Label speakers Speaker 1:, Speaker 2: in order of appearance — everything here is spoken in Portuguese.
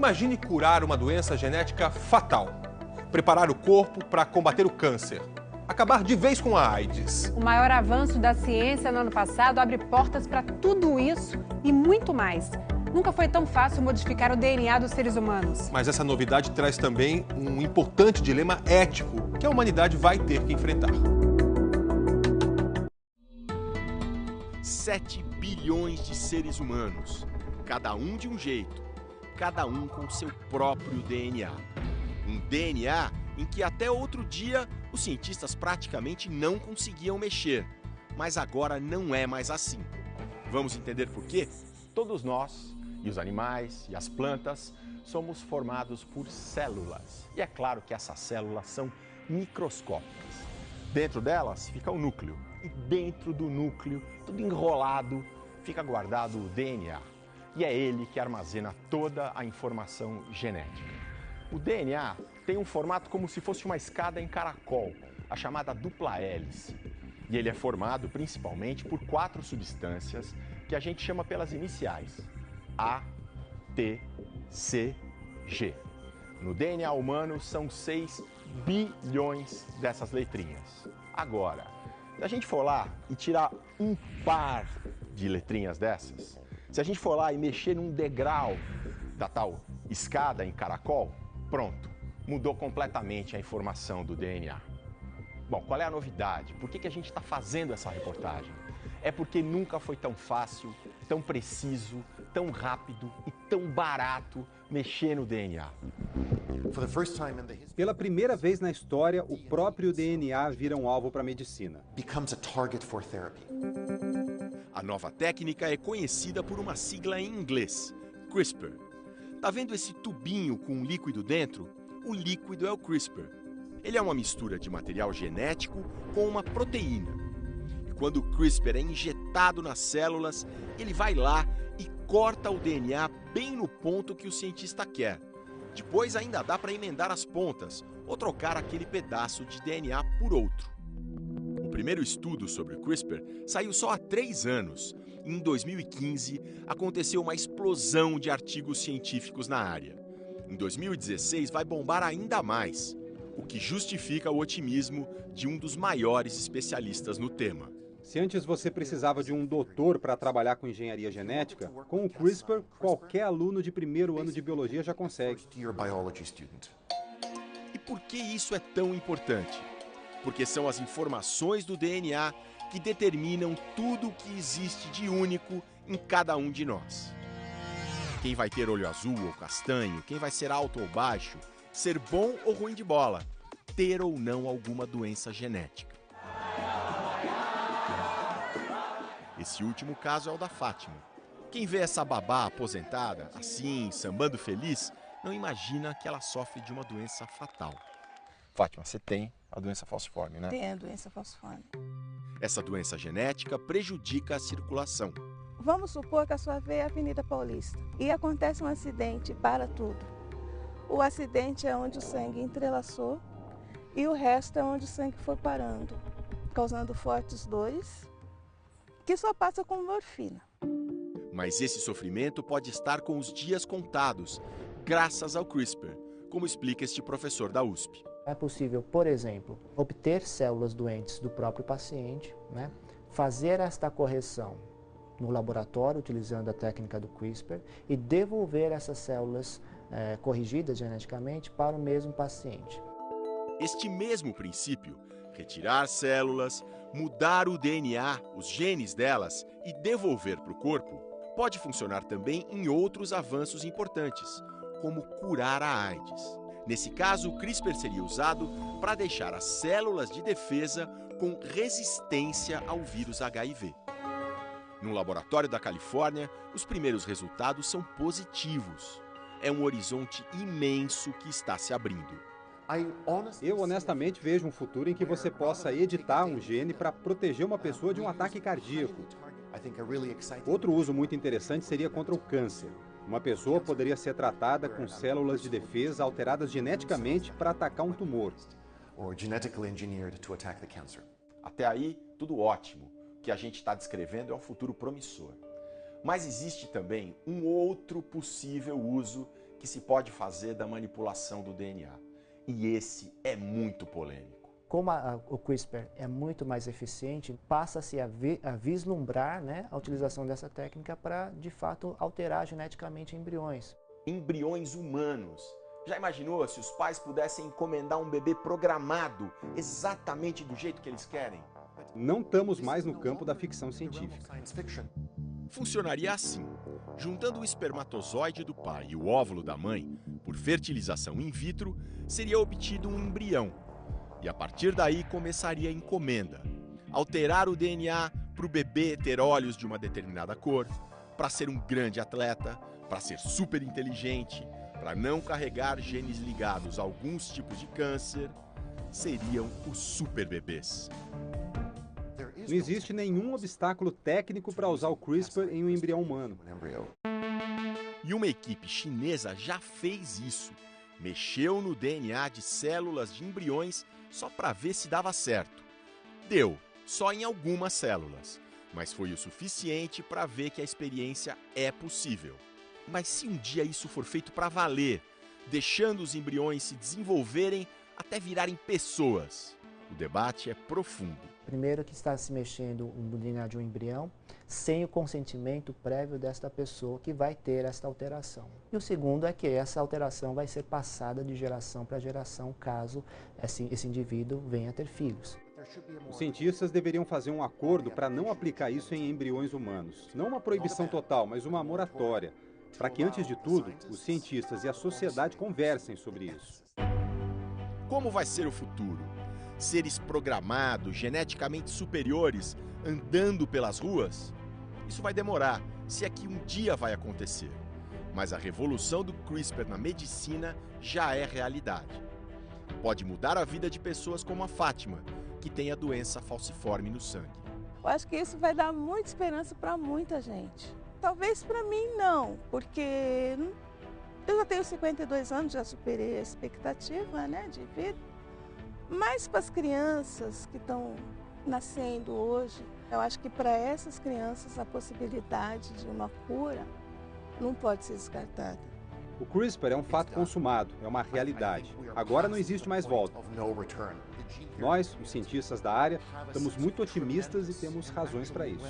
Speaker 1: Imagine curar uma doença genética fatal, preparar o corpo para combater o câncer, acabar de vez com a AIDS.
Speaker 2: O maior avanço da ciência no ano passado abre portas para tudo isso e muito mais. Nunca foi tão fácil modificar o DNA dos seres humanos.
Speaker 1: Mas essa novidade traz também um importante dilema ético que a humanidade vai ter que enfrentar.
Speaker 3: 7 bilhões de seres humanos, cada um de um jeito, cada um com seu próprio DNA. Um DNA em que até outro dia os cientistas praticamente não conseguiam mexer, mas agora não é mais assim. Vamos entender por quê?
Speaker 4: Todos nós, e os animais, e as plantas, somos formados por células. E é claro que essas células são microscópicas. Dentro delas fica o núcleo. E dentro do núcleo, tudo enrolado, fica guardado o DNA. E é ele que armazena toda a informação genética. O DNA tem um formato como se fosse uma escada em caracol, a chamada dupla hélice. E ele é formado principalmente por 4 substâncias que a gente chama pelas iniciais: A, T, C, G. No DNA humano são 6 bilhões dessas letrinhas. Agora, se a gente for lá e tirar um par de letrinhas dessas, se a gente for lá e mexer num degrau da tal escada em caracol, pronto, mudou completamente a informação do DNA. Bom, qual é a novidade? Por que a gente está fazendo essa reportagem? É porque nunca foi tão fácil, tão preciso, tão rápido e tão barato mexer no DNA.
Speaker 5: Pela primeira vez na história, o próprio DNA vira um alvo para a medicina.
Speaker 3: A nova técnica é conhecida por uma sigla em inglês, CRISPR. Tá vendo esse tubinho com um líquido dentro? O líquido é o CRISPR. Ele é uma mistura de material genético com uma proteína. E quando o CRISPR é injetado nas células, ele vai lá e corta o DNA bem no ponto que o cientista quer. Depois ainda dá para emendar as pontas ou trocar aquele pedaço de DNA por outro. O primeiro estudo sobre o CRISPR saiu só há 3 anos. E em 2015, aconteceu uma explosão de artigos científicos na área. Em 2016, vai bombar ainda mais, o que justifica o otimismo de um dos maiores especialistas no tema.
Speaker 5: Se antes você precisava de um doutor para trabalhar com engenharia genética, com o CRISPR, qualquer aluno de primeiro ano de biologia já consegue.
Speaker 3: E por que isso é tão importante? Porque são as informações do DNA que determinam tudo o que existe de único em cada um de nós. Quem vai ter olho azul ou castanho, quem vai ser alto ou baixo, ser bom ou ruim de bola, ter ou não alguma doença genética. Esse último caso é o da Fátima. Quem vê essa babá aposentada, assim, sambando feliz, não imagina que ela sofre de uma doença fatal.
Speaker 4: Fátima, você tem a doença falciforme, né?
Speaker 6: Tem a doença falciforme.
Speaker 3: Essa doença genética prejudica a circulação.
Speaker 6: Vamos supor que a sua veia é a Avenida Paulista e acontece um acidente, para tudo. O acidente é onde o sangue entrelaçou e o resto é onde o sangue foi parando, causando fortes dores, que só passa com morfina.
Speaker 3: Mas esse sofrimento pode estar com os dias contados, graças ao CRISPR, como explica este professor da USP.
Speaker 7: É possível, por exemplo, obter células doentes do próprio paciente, né? Fazer esta correção no laboratório, utilizando a técnica do CRISPR, e devolver essas células corrigidas geneticamente para o mesmo paciente.
Speaker 3: Este mesmo princípio, retirar células, mudar o DNA, os genes delas e devolver para o corpo, pode funcionar também em outros avanços importantes, como curar a AIDS. Nesse caso, o CRISPR seria usado para deixar as células de defesa com resistência ao vírus HIV. No laboratório da Califórnia, os primeiros resultados são positivos. É um horizonte imenso que está se abrindo.
Speaker 5: Eu honestamente vejo um futuro em que você possa editar um gene para proteger uma pessoa de um ataque cardíaco. Outro uso muito interessante seria contra o câncer. Uma pessoa poderia ser tratada com células de defesa alteradas geneticamente para atacar um tumor.
Speaker 4: Até aí, tudo ótimo. O que a gente está descrevendo é um futuro promissor. Mas existe também um outro possível uso
Speaker 3: que se pode fazer da manipulação do DNA. E esse é muito polêmico.
Speaker 7: Como o CRISPR é muito mais eficiente, passa-se a vislumbrar, né, a utilização dessa técnica para, de fato, alterar geneticamente embriões.
Speaker 3: Embriões humanos. Já imaginou se os pais pudessem encomendar um bebê programado exatamente do jeito que eles querem?
Speaker 5: Não estamos mais no campo da ficção científica.
Speaker 3: Funcionaria assim. Juntando o espermatozoide do pai e o óvulo da mãe, por fertilização in vitro, seria obtido um embrião. E a partir daí começaria a encomenda. Alterar o DNA para o bebê ter olhos de uma determinada cor, para ser um grande atleta, para ser super inteligente, para não carregar genes ligados a alguns tipos de câncer, seriam os super bebês.
Speaker 5: Não existe nenhum obstáculo técnico para usar o CRISPR em um embrião humano.
Speaker 3: E uma equipe chinesa já fez isso. Mexeu no DNA de células de embriões só para ver se dava certo. Deu, só em algumas células, mas foi o suficiente para ver que a experiência é possível. Mas se um dia isso for feito para valer, deixando os embriões se desenvolverem até virarem pessoas, o debate é profundo.
Speaker 7: Primeiro que está se mexendo no DNA de um embrião sem o consentimento prévio desta pessoa que vai ter esta alteração. E o segundo é que essa alteração vai ser passada de geração para geração caso esse indivíduo venha a ter filhos.
Speaker 5: Os cientistas deveriam fazer um acordo para não aplicar isso em embriões humanos. Não uma proibição total, mas uma moratória, para que, antes de tudo, os cientistas e a sociedade conversem sobre isso.
Speaker 3: Como vai ser o futuro? Seres programados, geneticamente superiores, andando pelas ruas? Isso vai demorar, se é que um dia vai acontecer. Mas a revolução do CRISPR na medicina já é realidade. Pode mudar a vida de pessoas como a Fátima, que tem a doença falciforme no sangue.
Speaker 6: Eu acho que isso vai dar muita esperança para muita gente. Talvez para mim não, porque eu já tenho 52 anos, já superei a expectativa, né, de vida. Mas para as crianças que estão nascendo hoje, eu acho que para essas crianças a possibilidade de uma cura não pode ser descartada.
Speaker 5: O CRISPR é um fato consumado, é uma realidade. Agora não existe mais volta. Nós, os cientistas da área, estamos muito otimistas e temos razões para isso.